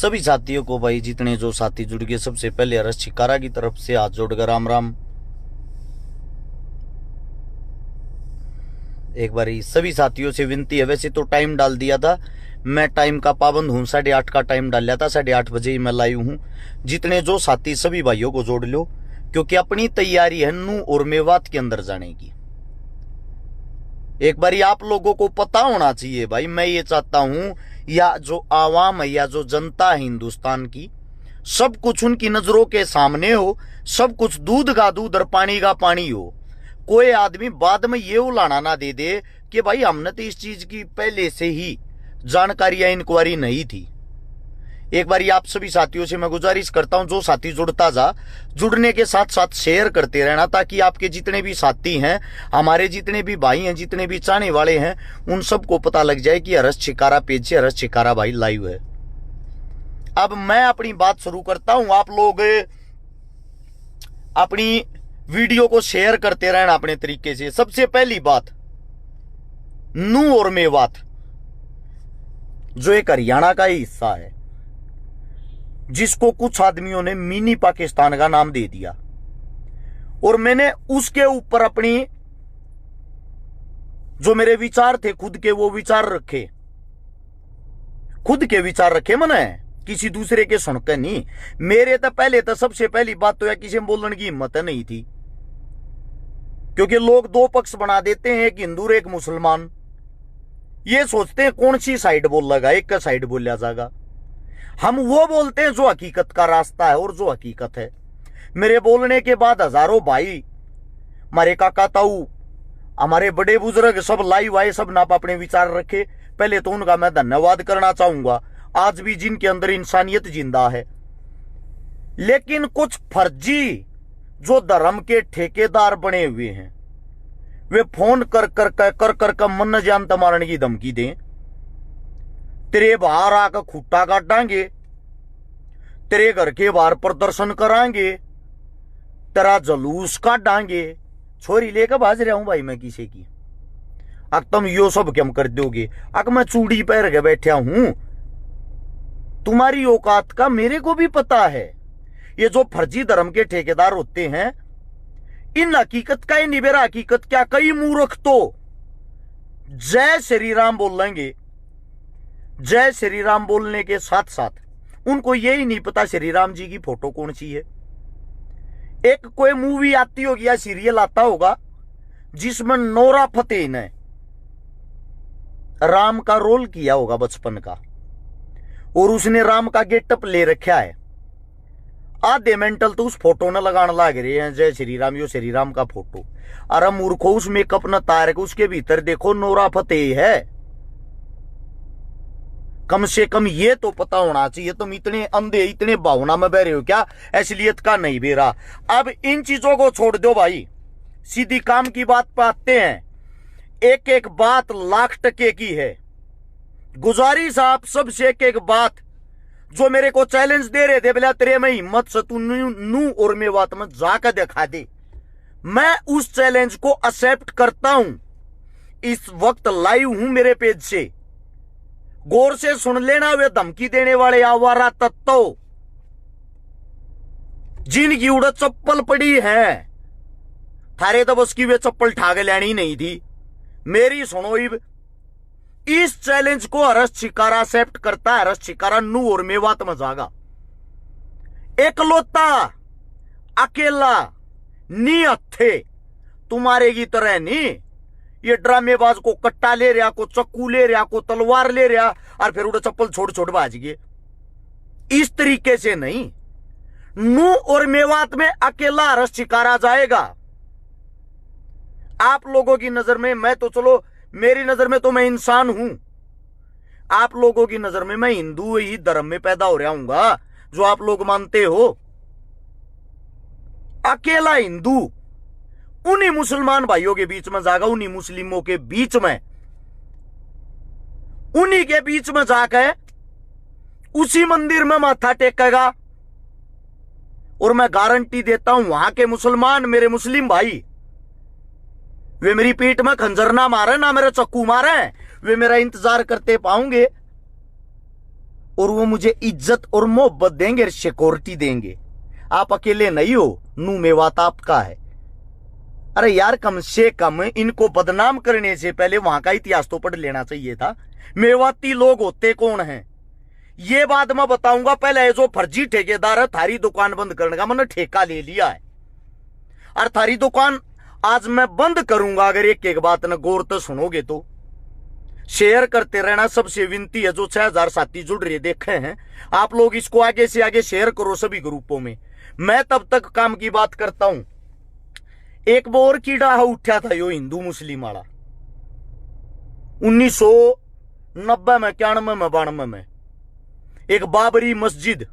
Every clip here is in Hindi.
सभी साथियों को भाई, जितने जो साथी जुड़ गए, सबसे पहले हर्ष छिकारा की तरफ से हाथ जोड़कर राम राम। एक बारी सभी साथियों से विनती है, वैसे तो टाइम डाल दिया था, मैं टाइम का पाबंद हूं, 8:30 का टाइम डाल लिया था, 8:30 बजे ही मैं लाइव हूं। जितने जो साथी सभी भाइयों को जोड़ लो, क्योंकि अपनी तैयारी है नू और मेवात के अंदर जाने की। एक बारी आप लोगों को पता होना चाहिए भाई, मैं ये चाहता हूं या जो आवाम है या जो जनता है हिंदुस्तान की, सब कुछ उनकी नजरों के सामने हो, सब कुछ दूध का दूध और पानी का पानी हो। कोई आदमी बाद में ये उलाना ना दे दे कि भाई हमने तो इस चीज की पहले से ही जानकारी या इंक्वायरी नहीं थी। एक बार आप सभी साथियों से मैं गुजारिश करता हूं, जो साथी जुड़ता जा, जुड़ने के साथ साथ शेयर करते रहना, ताकि आपके जितने भी साथी हैं, हमारे जितने भी भाई हैं, जितने भी चाहने वाले हैं, उन सबको पता लग जाए कि हर्ष छिकारा पेज से हर्ष छिकारा भाई लाइव है। अब मैं अपनी बात शुरू करता हूं, आप लोग अपनी वीडियो को शेयर करते रहना अपने तरीके से। सबसे पहली बात, नू और मेवात जो एक हरियाणा का ही हिस्सा है, जिसको कुछ आदमियों ने मिनी पाकिस्तान का नाम दे दिया, और मैंने उसके ऊपर अपनी जो मेरे विचार थे खुद के, वो विचार रखे, खुद के विचार रखे मैंने, किसी दूसरे के सुनकर नहीं। मेरे तो पहले तो सबसे पहली बात तो या किसी में बोलने की हिम्मत नहीं थी, क्योंकि लोग दो पक्ष बना देते हैं, एक हिंदू और एक मुसलमान। ये सोचते हैं कौन सी साइड बोल लगा, एक का साइड बोला जाएगा। हम वो बोलते हैं जो हकीकत का रास्ता है और जो हकीकत है। मेरे बोलने के बाद हजारों भाई, हमारे काका ताऊ, हमारे बड़े बुजुर्ग सब लाइव आए, सब नाप अपने विचार रखे। पहले तो उनका मैं धन्यवाद करना चाहूंगा, आज भी जिनके अंदर इंसानियत जिंदा है। लेकिन कुछ फर्जी जो धर्म के ठेकेदार बने हुए हैं, वे फोन कर कर मन जानता मारने की धमकी दें, तेरे बाहर आकर खूटा काटांगे, तेरे घर के बाहर प्रदर्शन करांगे, तेरा जलूस काटांगे। छोरी लेकर भाज रहा हूं भाई मैं किसी की, अक तुम यो सब क्या कर दोगे, अक मैं चूड़ी पहन के बैठा हूं, तुम्हारी औकात का मेरे को भी पता है। ये जो फर्जी धर्म के ठेकेदार होते हैं, इन हकीकत का ही निबेरा, हकीकत क्या, कई मूर्ख तो जय श्री राम बोल लेंगे, जय श्री राम बोलने के साथ साथ उनको यही नहीं पता श्री राम जी की फोटो कौन सी है। एक कोई मूवी आती होगी या सीरियल आता होगा जिसमें नोरा फतेही ने राम का रोल किया होगा बचपन का, और उसने राम का गेटअप ले रखा है। आधे मेंटल तो उस फोटो ने लगाने लग रहे हैं जय श्री राम, यो श्री राम का फोटो। अरे मूर्खो, उस मेकअप न तार के उसके भीतर देखो नोरा फतेही है। कम से कम ये तो पता होना चाहिए। तुम इतने अंधे, इतने भावना में बह रहे हो क्या, असलियत का नहीं बेरा। अब इन चीजों को छोड़ दो भाई, सीधी काम की बात पे आते हैं। एक एक बात लाख टके की है। गुजारिश आप सबसे एक एक बात, जो मेरे को चैलेंज दे रहे थे, बोला तेरे में हिम्मत से तू नू और मेवात में जाकर दिखा दे, मैं उस चैलेंज को एक्सेप्ट करता हूं। इस वक्त लाइव हूं मेरे पेज से, गौर से सुन लेना। वे धमकी देने वाले आवारा तत्व जिनकी उड़द चप्पल पड़ी है, थारे तो बस की वे चप्पल ठाके लेनी नहीं थी। मेरी सुनो, इस चैलेंज को हर्ष छिकारा एक्सेप्ट करता है। हर्ष छिकारा नू और मेवात में जागा, एकलौता अकेला नी हथे, तुम्हारे की तरह नहीं ये ड्रामेबाज को कट्टा ले रहा, को चक्कू ले रहा, को तलवार ले रहा, और फिर उड़े चप्पल छोड़ छोड़ भाज गए। इस तरीके से नहीं, नू और मेवात में अकेला हर्ष छिकारा जाएगा। आप लोगों की नजर में मैं तो, चलो मेरी नजर में तो मैं इंसान हूं, आप लोगों की नजर में मैं हिंदू ही धर्म में पैदा हो रहा हूंगा, जो आप लोग मानते हो। अकेला हिंदू उन्हीं मुसलमान भाइयों के बीच में जागा, उन्हीं मुस्लिमों के बीच में, उन्हीं के बीच में जाकर उसी मंदिर में माथा टेकेगा। और मैं गारंटी देता हूं, वहां के मुसलमान, मेरे मुस्लिम भाई, वे मेरी पीठ में खंजर ना मारे, ना मेरे चक्कू मारे, वे मेरा इंतजार करते पाऊंगे। और वो मुझे इज्जत और मोहब्बत देंगे, सिक्योरिटी देंगे। आप अकेले नहीं हो, नू मेवात आपका है। अरे यार, कम से कम इनको बदनाम करने से पहले वहां का इतिहास तो पढ़ लेना चाहिए था। मेवाती लोग होते कौन हैं ये बात मैं बताऊंगा। पहले जो फर्जी ठेकेदार है, थारी दुकान बंद करने का मैंने ठेका ले लिया है, और थारी दुकान आज मैं बंद करूंगा। अगर एक एक बात न गौर तो सुनोगे तो शेयर करते रहना, सबसे विनती है। जो 6000 साथी जुड़ रहे देखे हैं आप लोग, इसको आगे से आगे शेयर करो सभी ग्रुपों में। मैं तब तक काम की बात करता हूं। एक बोर कीड़ा उठा था यो हिंदू मुस्लिम वाला 1990 में, 91 में, 92 में। एक बाबरी मस्जिद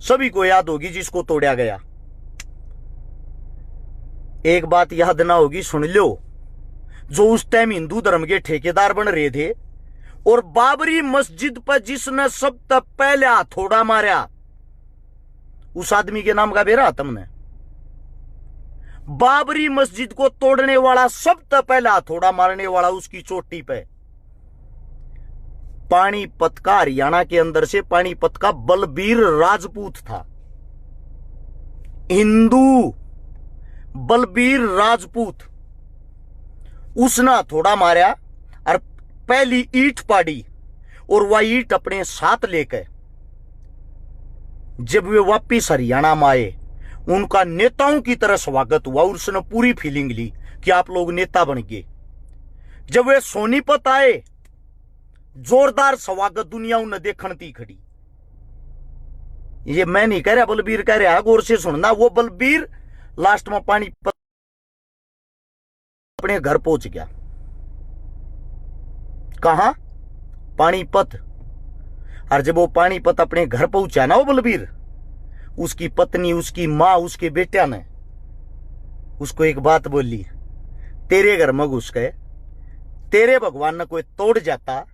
सभी को याद होगी, जिसको तोड़ा गया। एक बात याद ना होगी, सुन लो। जो उस टाइम हिंदू धर्म के ठेकेदार बन रहे थे, और बाबरी मस्जिद पर जिसने सबसे पहले हथौड़ा मारा, उस आदमी के नाम का बेरा तुमने। बाबरी मस्जिद को तोड़ने वाला, सबसे पहले हथौड़ा मारने वाला उसकी चोटी पे पानीपत का, हरियाणा के अंदर से पानीपत का बलबीर राजपूत था। हिंदू बलबीर राजपूत, उसने हथौड़ा मारा और पहली ईंट पाड़ी, और वह ईंट अपने साथ लेकर जब वे वापिस हरियाणा में आए, उनका नेताओं की तरह स्वागत हुआ। और उसने पूरी फीलिंग ली कि आप लोग नेता बन गए। जब वे सोनीपत आए, जोरदार स्वागत दुनिया उन्हें देखने थी खड़ी। ये मैं नहीं कह रहा, बलबीर कह रहा, गौर से सुनना। वो बलबीर लास्ट में पानीपत अपने घर पहुंच गया। कहां? पानीपत। और जब वो पानीपत अपने घर पहुंचा ना, वो बलबीर, उसकी पत्नी, उसकी मां, उसके बेटा ने उसको एक बात बोली, तेरे घर में घुस गए, तेरे भगवान ने कोई तोड़ जाता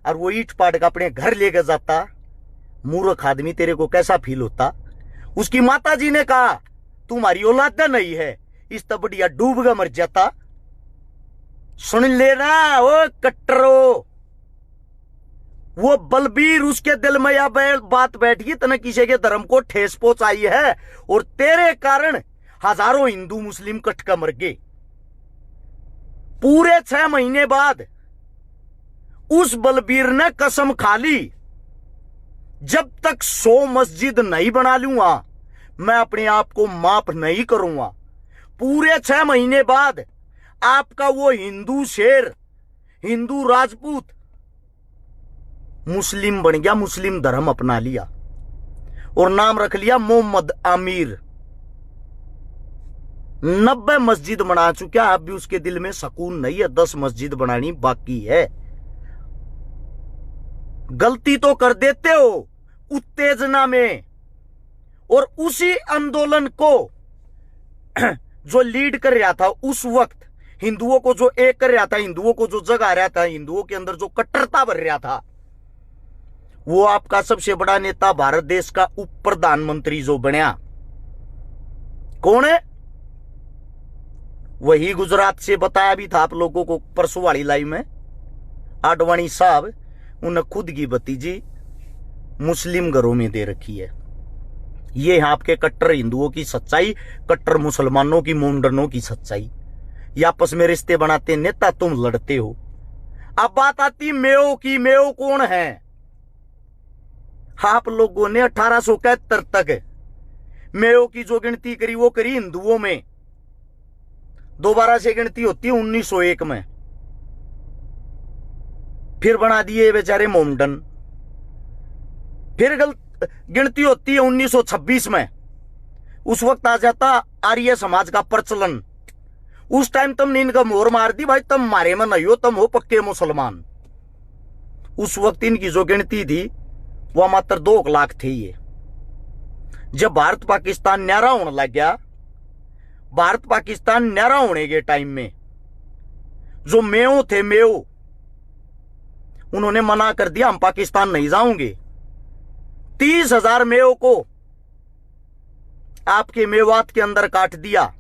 और वो ईट पाट का अपने घर लेकर जाता, मूर्ख आदमी, तेरे को कैसा फील होता? उसकी माता जी ने कहा, तुम्हारी औलाद नहीं है, इस तब बढ़िया डूब कर मर जाता। सुन लेना ओ कट्टरो, वो बलबीर, उसके दिल में यह बात बैठ गई, तने किसी के धर्म को ठेस पहुंचाई है, और तेरे कारण हजारों हिंदू मुस्लिम कट कर मर गए। पूरे 6 महीने बाद उस बलबीर ने कसम खा ली, जब तक 100 मस्जिद नहीं बना लूंगा, मैं अपने आप को माफ नहीं करूंगा। पूरे 6 महीने बाद आपका वो हिंदू शेर, हिंदू राजपूत मुस्लिम बन गया, मुस्लिम धर्म अपना लिया और नाम रख लिया मोहम्मद आमिर। 90 मस्जिद बना चुका, अब भी उसके दिल में सुकून नहीं है, 10 मस्जिद बनानी बाकी है। गलती तो कर देते हो उत्तेजना में, और उसी आंदोलन को जो लीड कर रहा था उस वक्त, हिंदुओं को जो एक कर रहा था, हिंदुओं को जो जगा रहा था, हिंदुओं के अंदर जो कट्टरता भर रहा था, वो आपका सबसे बड़ा नेता, भारत देश का उप प्रधानमंत्री जो बनया, कौन है? वही गुजरात से बताया भी था आप लोगों को परसों वाली लाइव में, आडवाणी साहब। उन्हें खुद की भतीजी मुस्लिम घरों में दे रखी है। ये आपके कट्टर हिंदुओं की सच्चाई, कट्टर मुसलमानों की, मोमडनों की सच्चाई। ये आपस में रिश्ते बनाते नेता, तुम लड़ते हो। अब बात आती मेयो की। मेयो कौन है? आप लोगों ने 1871 तक मेयो की जो गिनती करी, वो करी हिंदुओं में। दोबारा से गिनती होती है 1901 में, फिर बना दिए बेचारे मोमडन। फिर गिनती होती है 1926 में, उस वक्त आ जाता आर्य समाज का प्रचलन। उस टाइम तुमने इनका मोहर मार दी, भाई तुम मारे में नहीं हो, तुम हो पक्के मुसलमान। उस वक्त इनकी जो गिनती थी वह मात्र 2 लाख थे। ये जब भारत पाकिस्तान न्यारा होने लग गया, भारत पाकिस्तान न्यारा होने के टाइम में जो मेयो थे, मेयो, उन्होंने मना कर दिया, हम पाकिस्तान नहीं जाओगे। 30,000 मेयो को आपके मेवात के अंदर काट दिया,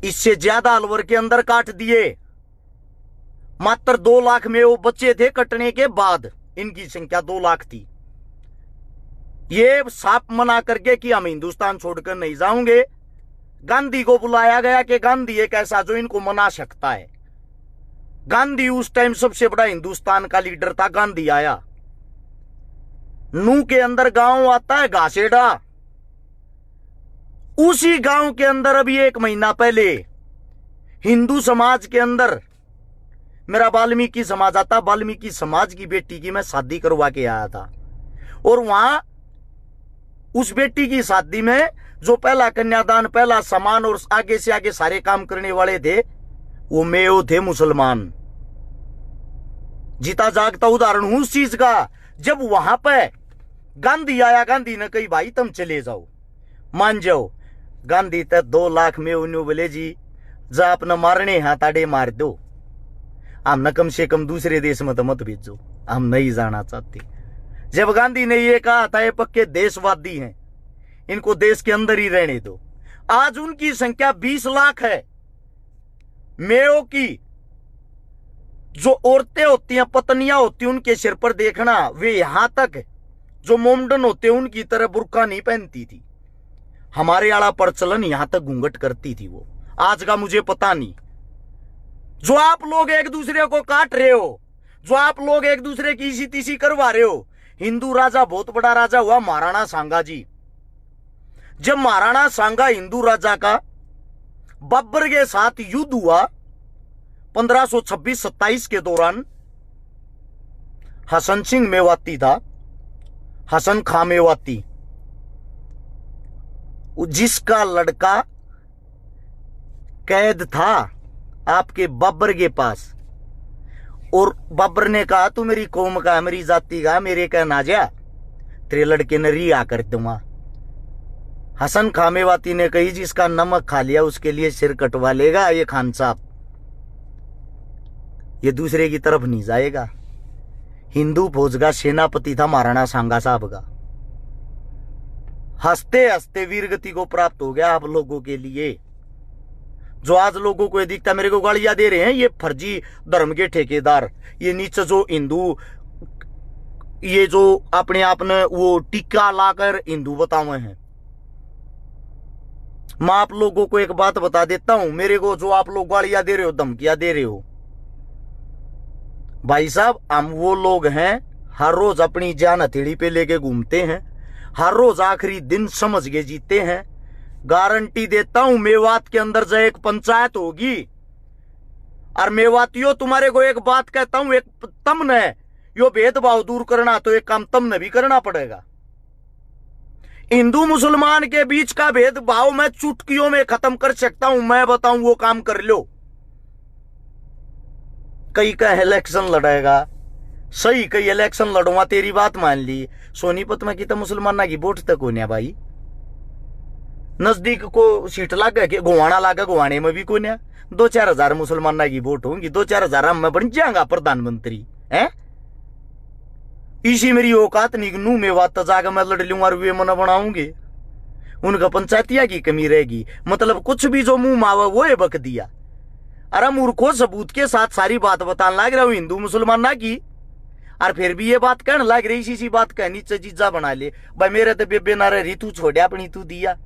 इससे ज्यादा अलवर के अंदर काट दिए। मात्र 2 लाख मेयो बच्चे थे कटने के बाद, इनकी संख्या 2 लाख थी। ये साफ मना करके कि हम हिंदुस्तान छोड़कर नहीं जाओगे। गांधी को बुलाया गया कि गांधी एक ऐसा जो इनको मना सकता है। गांधी उस टाइम सबसे बड़ा हिंदुस्तान का लीडर था। गांधी आया। नू के अंदर गांव आता है घासेड़ा, उसी गांव के अंदर अभी 1 महीना पहले हिंदू समाज के अंदर मेरा वाल्मीकि समाज आता। वाल्मीकि समाज की बेटी की मैं शादी करवा के आया था, और वहां उस बेटी की शादी में जो पहला कन्यादान, पहला सम्मान और आगे से आगे सारे काम करने वाले थे, वो मेयो थे मुसलमान। जीता जागता उदाहरण हूं उस चीज का। जब वहां पे गांधी आया, गांधी ने कही भाई तुम चले जाओ, मान जाओ। गांधी तक 2 लाख में उन्होंने बोले जी जा अपना मारने हाथ आड़े मार दो, हम न कम से कम दूसरे देश में तो मत भेजो, हम नहीं जाना चाहते। जब गांधी ने ये कहा था ये पक्के देशवादी हैं, इनको देश के अंदर ही रहने दो। आज उनकी संख्या 20 लाख है। मेयो की जो औरतें होती हैं, पत्नियां होती हैं, उनके सिर पर देखना, वे यहां तक जो मोमडन होते हैं उनकी तरह बुर्का नहीं पहनती थी। हमारे आला प्रचलन यहां तक घूंघट करती थी वो। आज का मुझे पता नहीं। जो आप लोग एक दूसरे को काट रहे हो, जो आप लोग एक दूसरे की इसी तीसी करवा रहे हो। हिंदू राजा बहुत बड़ा राजा हुआ महाराणा सांगा जी। जब महाराणा सांगा हिंदू राजा का बब्बर के साथ युद्ध हुआ 1526-27 के दौरान, हसन सिंह मेवाती था, हसन खां मेवाती, जिसका लड़का कैद था आपके बब्बर के पास, और बब्बर ने कहा तू मेरी कौम का, मेरी जाति का, मेरे का ना जा, तेरे लड़के ने रिहा कर दूंगा। हसन खां मेवाती ने कही जिसका नमक खा लिया उसके लिए सिर कटवा लेगा ये खान साहब, ये दूसरे की तरफ नहीं जाएगा। हिंदू फौज का सेनापति था महाराणा सांगा साहब का। हंसते हंसते वीरगति को प्राप्त हो गया आप लोगों के लिए। जो आज लोगों को ये दिखता मेरे को गालियां दे रहे हैं, ये फर्जी धर्म के ठेकेदार, ये नीचे जो हिंदू, ये जो अपने आप ने वो टीका लाकर हिंदू बताए हैं। मैं आप लोगों को एक बात बता देता हूं, मेरे को जो आप लोग गालियां दे रहे हो, धमकियां दे रहे हो, भाई साहब हम वो लोग हैं हर रोज अपनी जान हथेली पे लेके घूमते हैं, हर रोज आखिरी दिन समझ के जीते हैं। गारंटी देता हूं मेवात के अंदर जो एक पंचायत होगी, और मेवातियों तुम्हारे को एक बात कहता हूं, एक तुमने यो भेदभाव दूर करना तो एक काम तुमने भी करना पड़ेगा। हिंदू मुसलमान के बीच का भेदभाव मैं चुटकियों में खत्म कर सकता हूं, मैं बताऊं वो काम कर लो। कई का इलेक्शन लड़ेगा, सही कई इलेक्शन लड़ूंगा, तेरी बात मान ली। सोनीपत में की तो मुसलमाना की वोट तक होने भाई, नजदीक को सीट लागे के गुवाना लागे, गुवाने में भी कोने 2-4 हजार मुसलमाना की वोट होंगी, 2-4 हजार मैं बन जाऊंगा प्रधानमंत्री है। इसी मेरी औकात निगनू में बात जाकर मैं लड़ लूंगा और वे मन बनाऊंगे, उनका पंचायतिया की कमी रहेगी। मतलब कुछ भी जो मुंह मावा वो है बक दिया। अरे मूर्खों सबूत के साथ सारी बात बताने लग रहा हूं हिंदू मुसलमान ना की, और फिर भी ये बात कहने लग रही, इसी बात कहनी चीजा बना ले भाई। मेरे तो बेबे ना रही, तू छोड़िया अपनी तू दिया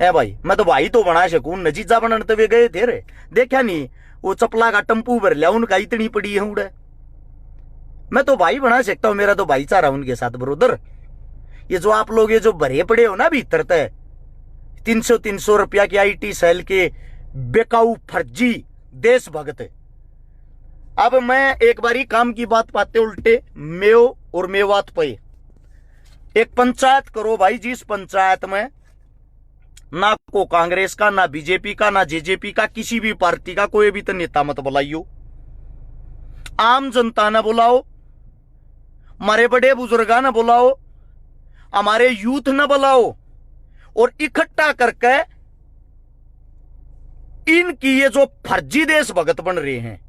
है भाई, मैं तो भाई तो बना सकूं, नजीजा बनाने तो वे गए थे रे। देखा नहीं वो चपला का टम्पू भर लिया उनका, इतनी पड़ी है उड़े, मैं तो भाई बना सकता हूं, मेरा तो भाईचारा उनके साथ ब्रोदर। ये जो आप लोग ये जो भरे पड़े हो ना भीतर तय 300 रुपया की IT सेल के बेकाऊ फर्जी देशभक्त। अब मैं एक बारी काम की बात पाते उल्टे मेयो और मेवात पे एक पंचायत करो भाई, जिस पंचायत में ना को कांग्रेस का, ना बीजेपी का, ना जेजेपी का, किसी भी पार्टी का कोई भी तो नेता मत बुलाइयो, आम जनता ने बुलाओ, हमारे बड़े बुजुर्गा ने बुलाओ, हमारे यूथ ने बुलाओ, और इकट्ठा करके इनकी ये जो फर्जी देशभक्त बन रहे हैं,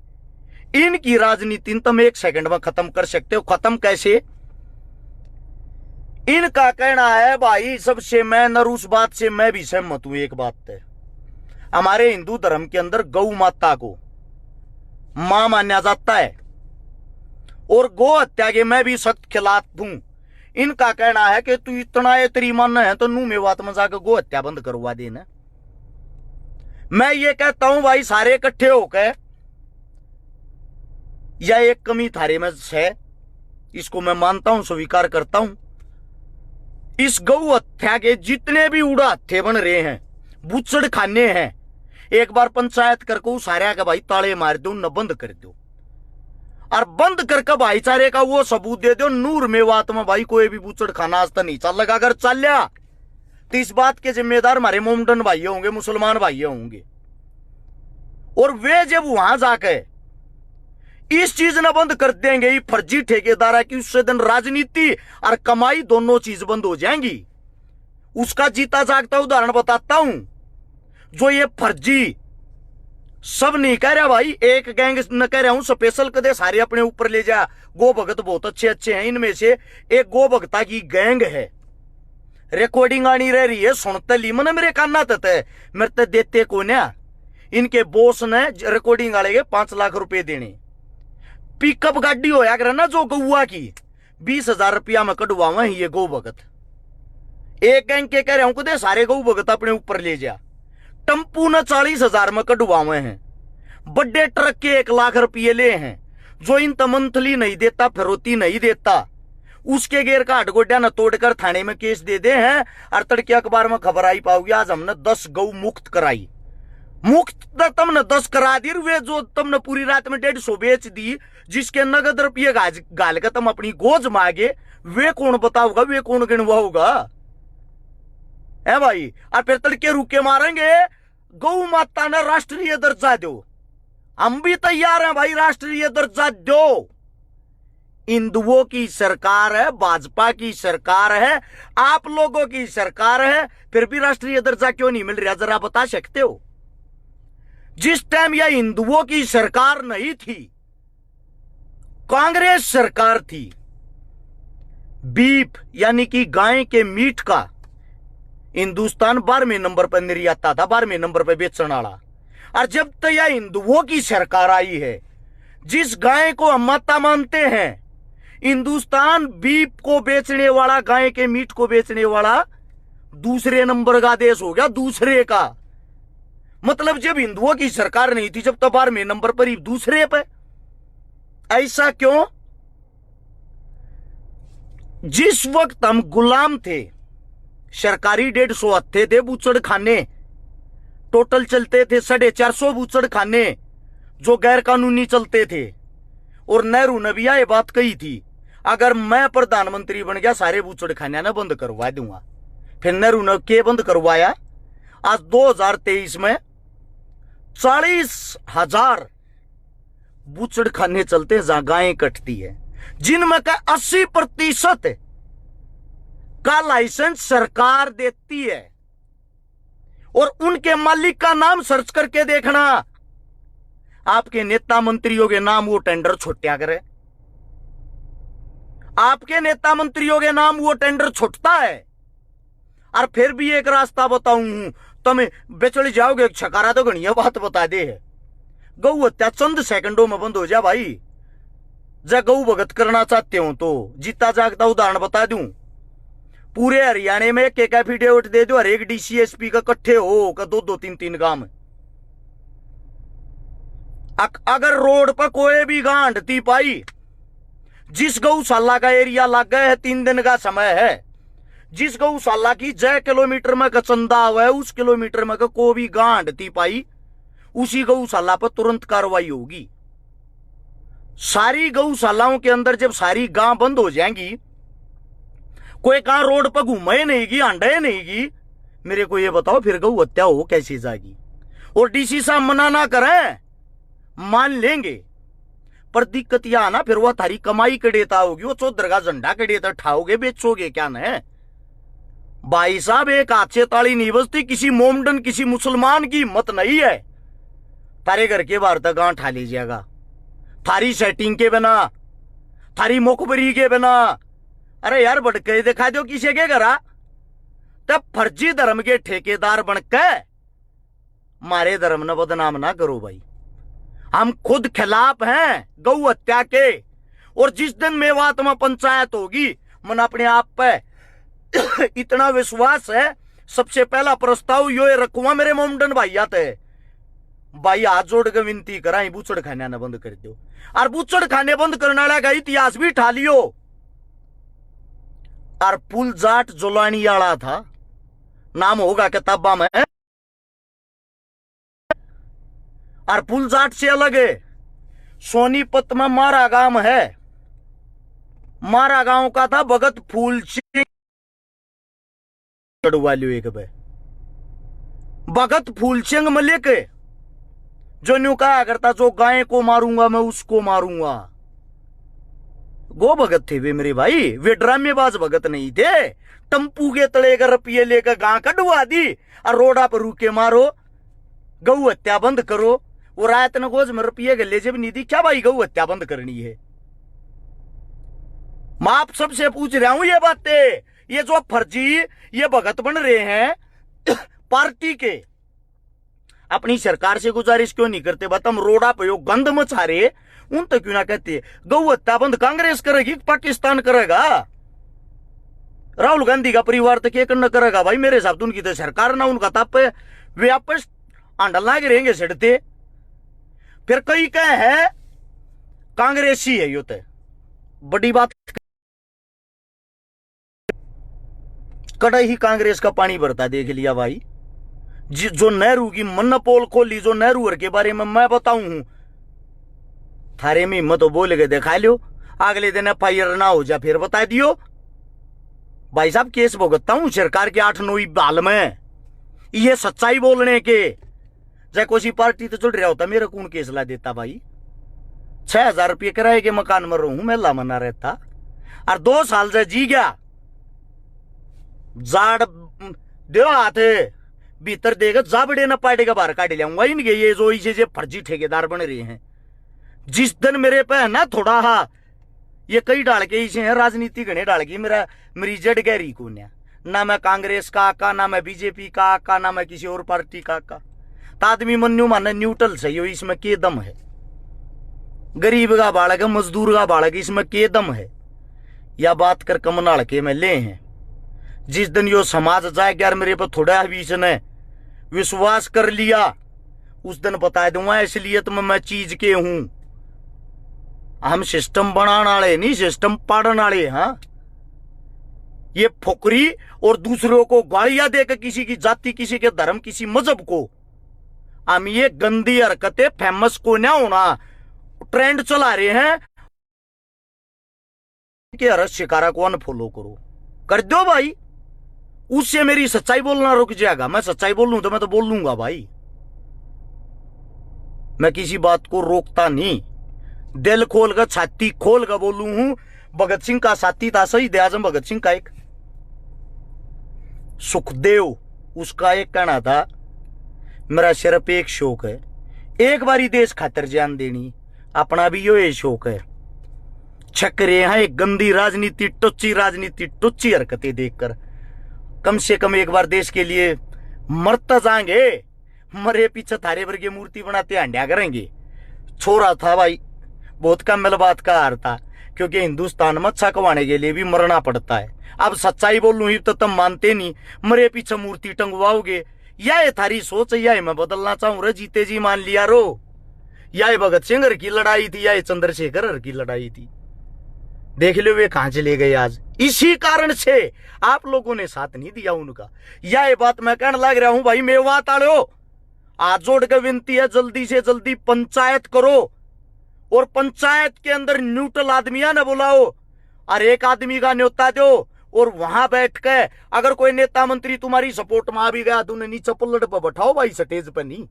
इनकी राजनीति तुम 1 सेकंड में खत्म कर सकते हो। खत्म कैसे? इनका कहना है भाई, सबसे मैं नर उस बात से मैं भी सहमत हूं। एक बात है, हमारे हिंदू धर्म के अंदर गौ माता को मां माना जाता है, और गौ हत्या के मैं भी सख्त खिलाफ हूं। इनका कहना है कि तू इतना ये तेरी मन है तो नू में बात में जाकर गौ हत्या बंद करवा देना। मैं ये कहता हूं भाई, सारे इकट्ठे होकर, या एक कमी थारे में है, इसको मैं मानता हूं, स्वीकार करता हूं। इस गौ हत्या के जितने भी उड़ा हत्थे बन रहे हैं, बुचड़ खाने हैं, एक बार पंचायत करके सारे का भाई ताले मार दो, न बंद कर दो, और बंद करके भाईचारे का वो सबूत दे दो। नूर में बात में भाई कोई भी बुचड़ खाना आज तक नहीं चल लगा। अगर चल लिया तो इस बात के जिम्मेदार हमारे मोमडन भाई होंगे, मुसलमान भाई होंगे। और वे जब वहां जाकर इस चीज न बंद कर देंगे, फर्जी ठेकेदार है कि उससे दिन राजनीति और कमाई दोनों चीज बंद हो जाएंगी। उसका जीता जागता उदाहरण बताता हूं। जो ये फर्जी सब नहीं कह रहा भाई, एक गैंग न कह रहा हूं स्पेशल कदे सारे अपने ऊपर ले जा। गो भगत बहुत अच्छे अच्छे हैं, इनमें से एक गो भगता की गैंग है। रिकॉर्डिंग आनी रह रही है, सुनते ली मन मेरे काना तत है, मेरे ते देते को ना। इनके बॉस ने रिकॉर्डिंग वाले के 5 लाख रुपए देने। पिकअप गाड़ी होया करे ना जो गौआ की, 20,000 रुपया में कटवावे ये गौ भगत। एक गैंग के कह रहा हूं कदे सारे गौ भगत अपने ऊपर ले जा। टम्पू न 40,000 में कटवावे हैं। बड़े ट्रक के 1 लाख रुपये ले हैं। जो इन मंथली नहीं देता, फिरौती नहीं देता, उसके गेर का हटगोड्या न तोड़कर थाने में केस दे दे हैं। और तड़के अखबार में खबर आई पाओगी, आज हमने 10 गौ मुक्त कराई। मुक्त तुमने 10 करा दी, वे जो तुमने पूरी रात में 150 बेच दी, जिसके नगद रुपये गाल का तुम अपनी गोज मांगे, वे कौन बताओगा, वे कौन गिनवाओगा है भाई। और फिर तड़के रुके मारेंगे, गौ माता ने राष्ट्रीय दर्जा दो। हम भी तैयार हैं भाई, राष्ट्रीय दर्जा दो। हिंदुओं की सरकार है, भाजपा की सरकार है, आप लोगों की सरकार है, फिर भी राष्ट्रीय दर्जा क्यों नहीं मिल रहा, जरा बता सकते हो। जिस टाइम यह हिंदुओं की सरकार नहीं थी, कांग्रेस सरकार थी, बीफ यानी कि गाय के मीट का हिंदुस्तान 12वें नंबर पर निर्याता था, 12वें नंबर पर बेचने वाला। और जब तक यह हिंदुओं की सरकार आई है, जिस गाय को हम माता मानते हैं, हिंदुस्तान बीफ को बेचने वाला, गाय के मीट को बेचने वाला दूसरे नंबर का देश हो गया, दूसरे का। मतलब जब हिंदुओं की सरकार नहीं थी, जब तो 12वें नंबर पर ही दूसरे पे। ऐसा क्यों? जिस वक्त हम गुलाम थे, सरकारी 150 हत्थे थे बूचड़ खाने, टोटल चलते थे 450 बूचड़ खाने जो गैर कानूनी चलते थे। और नेहरू ने भी यह बात कही थी, अगर मैं प्रधानमंत्री बन गया सारे बूचड़ खाने ना बंद करवा दूंगा। फिर नेहरू ने के बंद करवाया। आज 2023 में 40,000 बूचड़ खाने चलते हैं जहां गायें कटती है, जिनमें का 80% का लाइसेंस सरकार देती है। और उनके मालिक का नाम सर्च करके देखना, आपके नेता मंत्रियों के नाम वो टेंडर छुट्टिया करे, आपके नेता मंत्रियों के नाम वो टेंडर छुटता है। और फिर भी एक रास्ता बताऊं, तुम्हें बेचड़ जाओगे छकारा तो घनिया बात बता दे है। गौ हत्या चंद सेकंडों में बंद हो जा भाई। जब गौ भगत करना चाहते हो तो जीता जागता उदाहरण बता दूं, पूरे हरियाणा में एक एफिडेविट दे दो, हर एक डीसीएसपी का इकट्ठे हो का 2-2, 3-3 गांव। अगर रोड पर कोई भी गांड ती पाई, जिस गौशाला का एरिया लग गया है, 3 दिन का समय है, जिस गौशाला की 6 किलोमीटर में का चंदा हुआ है, उस किलोमीटर में का कोई भी गांड ती पाई, उसी गौशाला पर तुरंत कार्रवाई होगी। सारी गौशालाओं के अंदर जब सारी गांव बंद हो जाएंगी, कोई गांव रोड पर घूमे नहीं की, अंडे नहीं की, मेरे को ये बताओ फिर गौ हत्या हो कैसे जाएगी। और डीसी साहब मना ना करें, मान लेंगे, पर दिक्कत यह आना फिर वह थारी कमाई के देता होगी, वो चौधर का झंडा के देता ठाओगे, बेचोगे क्या न। भाई साहब एक हाथ से ताली नहीं बजती, किसी मोमडन किसी मुसलमान की हिम्मत नहीं है तारे घर के बाहर तक गांव ठा लीजिएगा, थारी सेटिंग के बिना, थारी मुखबरी के बिना। अरे यार भटके दिखा दो किसी के घर, तब फर्जी धर्म के ठेकेदार बनके मारे धर्म न बदनाम ना करो भाई। हम खुद खिलाफ हैं गौ हत्या के, और जिस दिन मेवात में पंचायत होगी, मन अपने आप पे इतना विश्वास है, सबसे पहला प्रस्ताव यो रखूंगा मेरे मोमडन भाई आते भाई, हाथ जोड़ के विनती करा बूचड़ खाने ना बंद कर दो, और बूचड़ खाने बंद करने वाला का इतिहास भी ठा लियो। और पुल जाट जोलानी वाला था, नाम होगा किताबा में, और पुल जाट से अलग है। सोनीपत में मारा गांव है, मारा गांव का था भगत फूल सिंह एक भाई, भगत फूल सिंह मलिक जो न्यू कहा करता, जो गाय को मारूंगा मैं उसको मारूंगा। वो भगत थे वे मेरे भाई, वे ड्रामेबाज भगत नहीं थे। टम्पू के तले का रुपये लेकर गां कटवा दी और रोडा पर रुके मारो, गौ हत्या बंद करो। वो रायत न गोज में रुपये के ले जब नहीं दी, क्या भाई गौ हत्या बंद करनी है? मैं आप सबसे पूछ रहा हूं ये बातें, ये जो फर्जी ये भगत बन रहे हैं पार्टी के, अपनी सरकार से गुजारिश क्यों नहीं करते? बता, हम रोडा पे गंद मचा रहे, उन तक क्यों ना कहते गौ हत्या बंद कांग्रेस करेगी, पाकिस्तान करेगा? राहुल गांधी का परिवार तक ये करना करेगा भाई? मेरे हिसाब से उनकी तो सरकार ना, उनका तप वे आपस आंडल लागे रहेंगे सड़ते। फिर कई कहे है कांग्रेसी है, यो तो बड़ी बात, कड़ाई ही कांग्रेस का पानी भरता देख लिया भाई। जो नेहरू की मनपोल खोली, जो नेहरू के बारे में मैं बताऊं हूं, थारे में हिम्मत तो बोल के दिखा लो, अगले दिन FIR ना हो जा फिर बता दियो। भाई साहब केस भुगतता हूं सरकार के 8-9 बाल में, ये सच्चाई बोलने के। चाहे कोई पार्टी तो चल रहा होता, मेरे कौन केस ला देता भाई? 6,000 रुपये किराए के मकान में रहूं, मेला मना रहता, और 2 साल से जी गया। जाड़ दो हाथ भीतर देगा, जाबड़े न पाड़ेगा, बाहर काट लियाऊंगा इनके ये जो इसे फर्जी ठेकेदार बन रहे हैं। जिस दिन मेरे पे है ना थोड़ा हा, ये कई डाल के इसे है राजनीति घने डाल के, मेरी जड़ गहरी को ना मैं कांग्रेस का आका, ना मैं बीजेपी का आका, ना मैं किसी और पार्टी का आका। तो आदमी मन्यू माने न्यूट्रल सही हो, इसमें के दम है? गरीब का बालक, मजदूर का बालक, इसमें के दम है? या बात कर कमनाड़ के में ले हैं। जिस दिन यो समाज जाए यार मेरे पर थोड़ा भी इसने विश्वास कर लिया, उस दिन बता दूंगा इसलिए तो मैं चीज के हूं। हम सिस्टम बनाने वाले नहीं, सिस्टम पाड़ने वाले। हाँ, ये फुकरी और दूसरों को गालियां देकर किसी की जाति, किसी के धर्म, किसी मजहब को, हम ये गंदी हरकतें फेमस को ना होना ट्रेंड चला रहे हैं कि हर शिकारा को अनफॉलो करो, कर दो भाई। उससे मेरी सच्चाई बोलना रुक जाएगा। मैं सच्चाई बोल लूं तो मैं तो बोल लूंगा भाई, मैं किसी बात को रोकता नहीं, दिल खोल कर छाती खोल कर बोलू हूं। भगत सिंह का साथी था शहीद आजम भगत सिंह का एक सुखदेव, उसका एक कहना था, मेरा सिर्फ एक शौक है, एक बारी देश खातिर जान देनी, अपना भी यो ये शौक है। छक रहे हैं एक गंदी राजनीति, टुच्ची हरकतें देखकर, कम से कम एक बार देश के लिए मरता जाएंगे, मरे पीछे थारे भर की मूर्ति बनाते हंडिया करेंगे। छोरा था भाई, बहुत कम बात का हार था, क्योंकि हिंदुस्तान में अच्छा कमाने के लिए भी मरना पड़ता है। अब सच्चाई बोलूं ही तो तुम मानते नहीं, मरे पीछे मूर्ति टंगवाओगे। या थारी सोच, या मैं बदलना चाहूं रे, जीते जी मान लिया रो। या भगत सिंह की लड़ाई थी, या चंद्रशेखर की लड़ाई थी, देख लो वे कहां चले गए आज। इसी कारण से आप लोगों ने साथ नहीं दिया उनका। यह बात मैं कहने लग रहा हूं भाई, मेवात आलो, हाथ जोड़ के विनती है, जल्दी से जल्दी पंचायत करो, और पंचायत के अंदर न्यूट्रल आदमियां न बुलाओ, और एक आदमी का न्योता दो, और वहां बैठ के अगर कोई नेता मंत्री तुम्हारी सपोर्ट में आ भी गया तो उन्हें नीचे पल्लट पर बैठाओ भाई, स्टेज पर नहीं।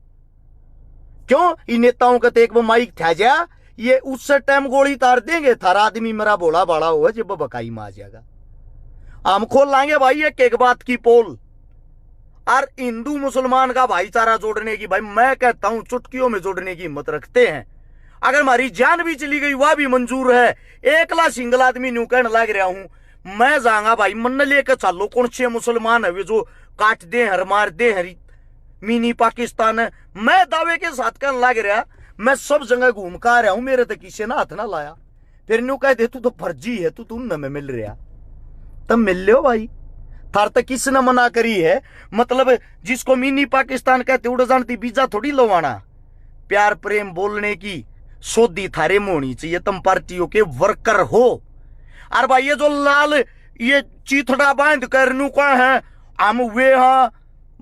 क्यों? इन नेताओं का तो एक माइक था जा, ये उस टाइम गोली तार देंगे, थारा आदमी मेरा बोला बड़ा हुआ जब बकाई में आ जाएगा। हम खोल लाएंगे भाई एक बात की पोल, और हिंदू मुसलमान का भाईचारा जोड़ने की, भाई मैं कहता हूं चुटकियों में जोड़ने की हिम्मत रखते हैं। अगर हमारी जान भी चली गई वह भी मंजूर है। एकला सिंगल आदमी न्यू कहने लग रहा हूं, मैं जाऊंगा भाई, मन लेकर चलो, कौन से मुसलमान है वे जो काट दे हर मार दे हरी मिनी पाकिस्तान है। मैं दावे के साथ कहने लग रहा, मैं सब जगह घूम कर आ रहा हूं, मेरे तक किसी ने हाथ ना लाया। फिर न्यू कह दे तू तो फर्जी है, तू न में मिल रहा, तब मिल लो भाई। थार तक किसने मना करी है? मतलब जिसको मिनी पाकिस्तान कहते उड़ जानती बीजा थोड़ी लवाना। प्यार प्रेम बोलने की सोधी थारे में होनी चाहिए, तुम पार्टियों के वर्कर हो। और भाई ये जो लाल ये चीथड़ा बांध कर नू का है हम वे हाँ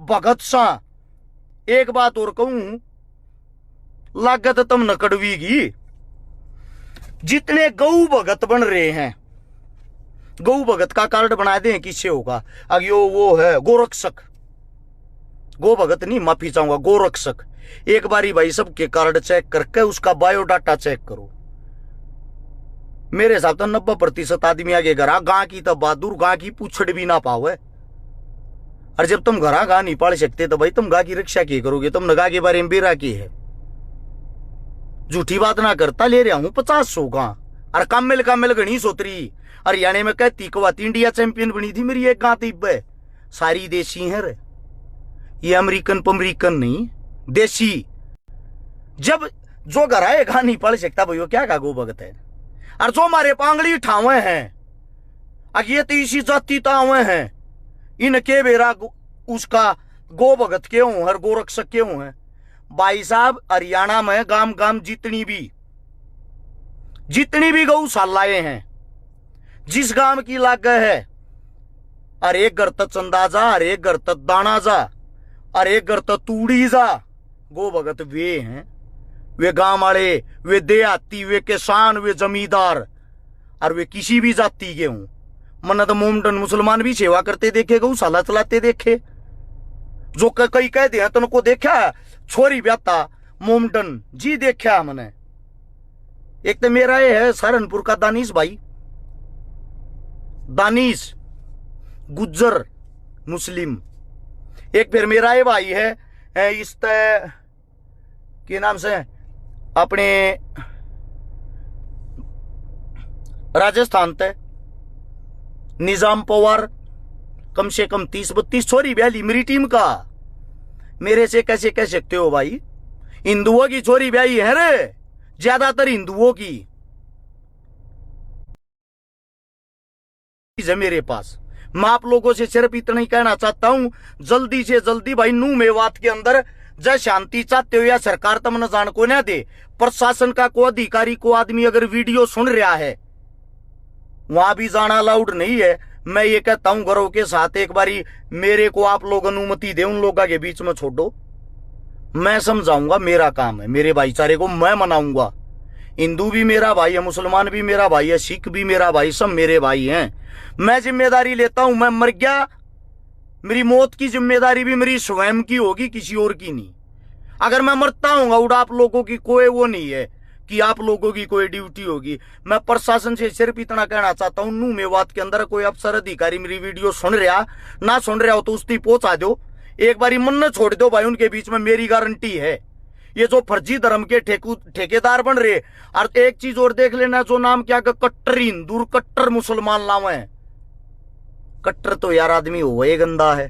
भगत सा, एक बात और कहूं, लागत तुम न कड़वीगी। जितने गौ भगत बन रहे हैं, गौ भगत का कार्ड बना दें, किससे होगा? अगियो वो है गोरक्षक, गो भगत नहीं, माफी चाहूंगा, गोरक्षक। एक बारी भाई सबके कार्ड चेक करके उसका बायोडाटा चेक करो। मेरे हिसाब तो 90% आदमी आगे घरा गां की तो बहादुर, गां की पूछड़ भी ना पाओ है। और जब तुम घरा गां नहीं पाल सकते तो भाई तुम गां की रक्षा की करोगे? तुम नगा के बारे में बेरा की है, झूठी बात ना करता। ले रहा हूं 50 गां, और कामिल गणी सोतरी हरियाणा में कहती कवाती इंडिया चैंपियन बनी थी मेरी एक गां तिब्ब, सारी देसी है रे, ये अमेरिकन पमरीकन नहीं, देसी। जब जो घर आए गां नहीं पढ़ सकता भाई वो क्या का गो भगत है? और जो हमारे पांगली ठावे हैं, अब ये तीसरी जाति तावे हैं, इनके बेरा उसका गो भगत क्यों है, गोरक्षक क्यों है? भाई साहब हरियाणा में गांव गांव जितनी भी गौशालाएं हैं, जिस गांव की लागत है, अरे एक घर तक चंदा जा, अरे एक घर तक दाना जा, अरे एक घर तक तूड़ी जा, गो भगत वे हैं। वे गांव वाले, वे देहाती, वे किसान, वे जमींदार, और वे किसी भी जाति के हों। मन तो मोमडन मुसलमान भी सेवा करते देखे, गौशाला चलाते देखे। जो कई कहते हैं तुमको देखा छोरी ब्याता मोमडन जी, देखा मैंने। एक तो मेरा ये है सहारनपुर का दानिश भाई, दानिश गुज्जर मुस्लिम। एक फिर मेरा ये भाई है इस के नाम से अपने राजस्थान ते निजाम पवार, कम से कम 30-32 छोरी ब्याली मेरी टीम का। मेरे से कैसे कह सकते हो भाई? हिंदुओं की छोरी ब्याई है रे, ज्यादातर हिंदुओं की है मेरे पास। मैं आप लोगों से सिर्फ इतना ही कहना चाहता हूं, जल्दी से जल्दी भाई नू मेवात के अंदर जय शांति चाहते हो या सरकार तम न जान को ना दे, प्रशासन का को अधिकारी को आदमी अगर वीडियो सुन रहा है वहां भी जाना अलाउड नहीं है। मैं ये कहता हूं गौरव के साथ, एक बारी मेरे को आप लोग अनुमति दे, उन लोगों के बीच में छोड़ो, मैं समझाऊंगा, मेरा काम है, मेरे भाईचारे को मैं मनाऊंगा। हिंदू भी मेरा भाई है, मुसलमान भी मेरा भाई है, सिख भी मेरा भाई, सब मेरे भाई हैं। मैं जिम्मेदारी लेता हूं, मैं मर गया, मेरी मौत की जिम्मेदारी भी मेरी स्वयं की होगी, किसी और की नहीं। अगर मैं मरता हूं उड़ा आप लोगों की कोई वो नहीं है कि आप लोगों की कोई ड्यूटी होगी। मैं प्रशासन से सिर्फ इतना कहना चाहता हूं, नू मेवात के अंदर कोई अफसर अधिकारी मेरी वीडियो सुन रहा ना सुन रहा हो तो उसकी पहुंचा दो, एक बारी मन न छोड़ दो भाई, उनके बीच में मेरी गारंटी है। ये जो फर्जी धर्म के ठेकेदार बन रहे, और एक चीज और देख लेना, जो नाम क्या कट्टर हिंदू कट्टर मुसलमान लावे हैं। कट्टर तो यार आदमी हो ये गंदा है,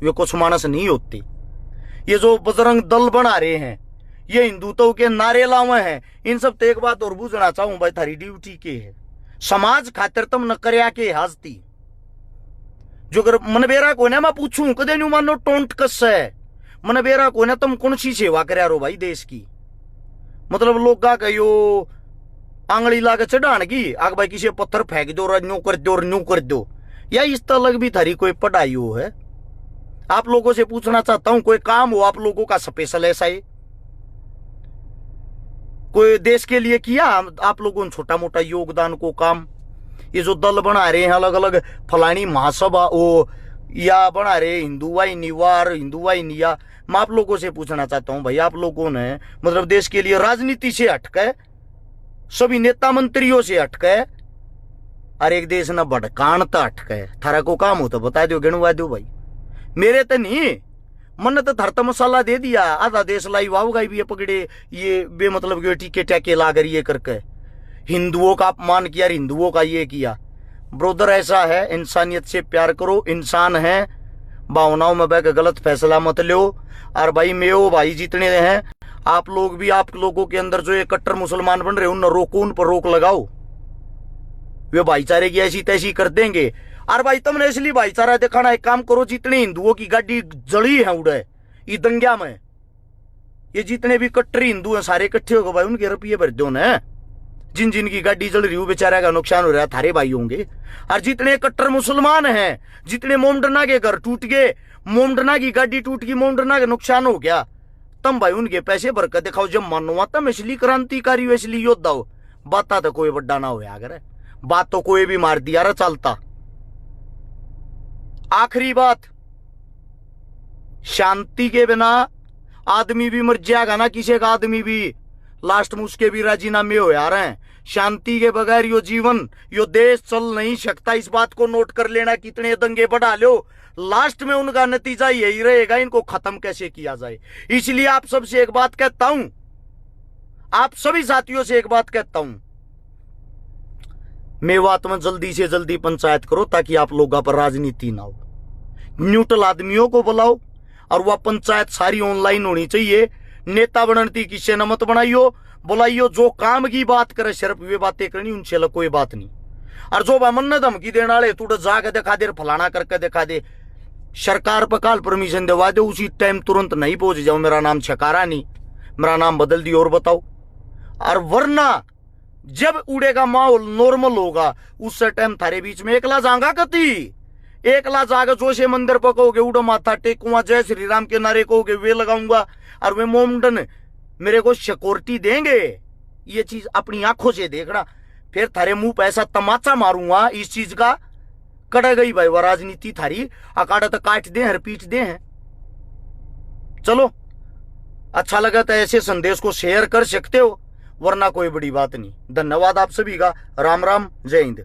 वे कुछ मानस नहीं होती। ये जो बजरंग दल बना रहे हैं, ये हिंदुत्व के नारे लावे हैं। इन सब तो एक बात और बुझना चाहूं भाई, थारी ड्यूटी के है, समाज खातिर तुम न करया के हाजती। जो अगर मनबेरा को ना मैं पूछूं कदे न्यू मानो टोंट कस है, मनबेरा को ना तुम कौन सी सेवा करया रो भाई देश की? मतलब लोग का कहो आंगली लाके चढ़ान की, आग भाई किसी पत्थर फेंक दो और न्यू कर दो और न्यू कर दो, या इस तरह भी थारी कोई पढ़ाई हो है? आप लोगों से पूछना चाहता हूं, कोई काम हो आप लोगों का स्पेशल ऐसा ही कोई देश के लिए किया आप लोगों ने छोटा मोटा योगदान को काम? ये जो दल बना रहे हैं अलग अलग, फलानी महासभा ओ या बना रहे हिंदुवाई निवार, हिंदुवाई निया, मैं आप लोगों से पूछना चाहता हूं भाई, आप लोगों ने मतलब देश के लिए राजनीति से हटके, सभी नेता मंत्रियों से हटके, और एक देश न भड़कान तो हटके, थारा को काम हो तो बता दो, गिनवा दो भाई। मेरे तो नहीं, मन तो धरता मसाला दे दिया, आधा देश लाई वाव गाई भी पकड़े, ये बेमतलब के टीके टैके ला कर ये करके हिंदुओं का अपमान किया, हिंदुओं का ये किया। ब्रोदर ऐसा है, इंसानियत से प्यार करो, इंसान है, भावनाओं में बह गलत फैसला मत लो। और भाई मेरे भाई जितने हैं आप लोग भी, आप लोगों के अंदर जो ये कट्टर मुसलमान बन रहे उन रोको, उन पर रोक लगाओ। वे भाईचारे की ऐसी तैसी कर देंगे। और भाई तुमने इसलिए भाईचारा दिखाना, एक काम करो, जितने हिंदुओं की गाड़ी जड़ी है उड़े ये दंग्या में, ये जितने भी कट्टर हिंदू हैं सारे इकट्ठे होकर भाई उनके रुपये भर दो ना। जिन जिन की गाड़ी जल रही हो बेचारा का नुकसान हो रहा है, थारे भाई होंगे। और जितने कट्टर मुसलमान हैं, जितने मोमडना के घर टूट गए, मोमडना की गाड़ी टूट गई, मोमडना का नुकसान हो गया, तम भाई उनके पैसे भर कर दिखाओ। जब मानो तम इसलिए क्रांतिकारी हो, इसलिए योद्धा हो। बात तो कोई बड्डा ना हो अगर बात तो कोई भी मार दिया चलता। आखिरी बात, शांति के बिना आदमी भी मर जाएगा ना, किसी का आदमी भी लास्ट में उसके भी राजीनामे हो आ रहे हैं। शांति के बगैर यो जीवन, यो देश चल नहीं सकता। इस बात को नोट कर लेना। कितने दंगे बढ़ा लो, लास्ट में उनका नतीजा यही रहेगा, इनको खत्म कैसे किया जाए। इसलिए आप सबसे एक बात कहता हूं, आप सभी साथियों से एक बात कहता हूं, मेवात में जल्दी से जल्दी पंचायत करो ताकि आप लोगों पर राजनीति ना हो। न्यूट्रल आदमियों को बुलाओ और वह पंचायत सारी ऑनलाइन होनी चाहिए। नेता बनती किसी ने मत बनाइयो, बुलाइयो जो काम की बात करे, सिर्फ वे बातें करनी, उनसे अलग कोई बात नहीं। और जो मन धमकी देने वाले तू जाके दिखा दे, फलाना करके दिखा दे, सरकार पर काल परमिशन दिवा दे, उसी टाइम तुरंत नहीं पहुंच जाओ। मेरा नाम छकारा नहीं, मेरा नाम बदल दियो और बताओ। और वरना जब उड़ेगा माहौल नॉर्मल होगा, उस टाइम थारे बीच में एकला जाऊंगा कति, एकला जाकर जोशे मंदिर पर कहोगे उड़ो माथा टेकुआ, जय श्री राम के नारे कहोगे वे लगाऊंगा, और वे मोमडन मेरे को सिक्योरिटी देंगे। ये चीज अपनी आंखों से देखना, फिर थारे मुंह पे ऐसा तमाचा मारूंगा इस चीज का, कड़ गई भाई वह राजनीति थारी, अकाड़ा तो काट दे हर पीट दे हैं। चलो अच्छा लगा तो ऐसे संदेश को शेयर कर सकते हो, वरना कोई बड़ी बात नहीं। धन्यवाद आप सभी का। राम राम, जय हिंद।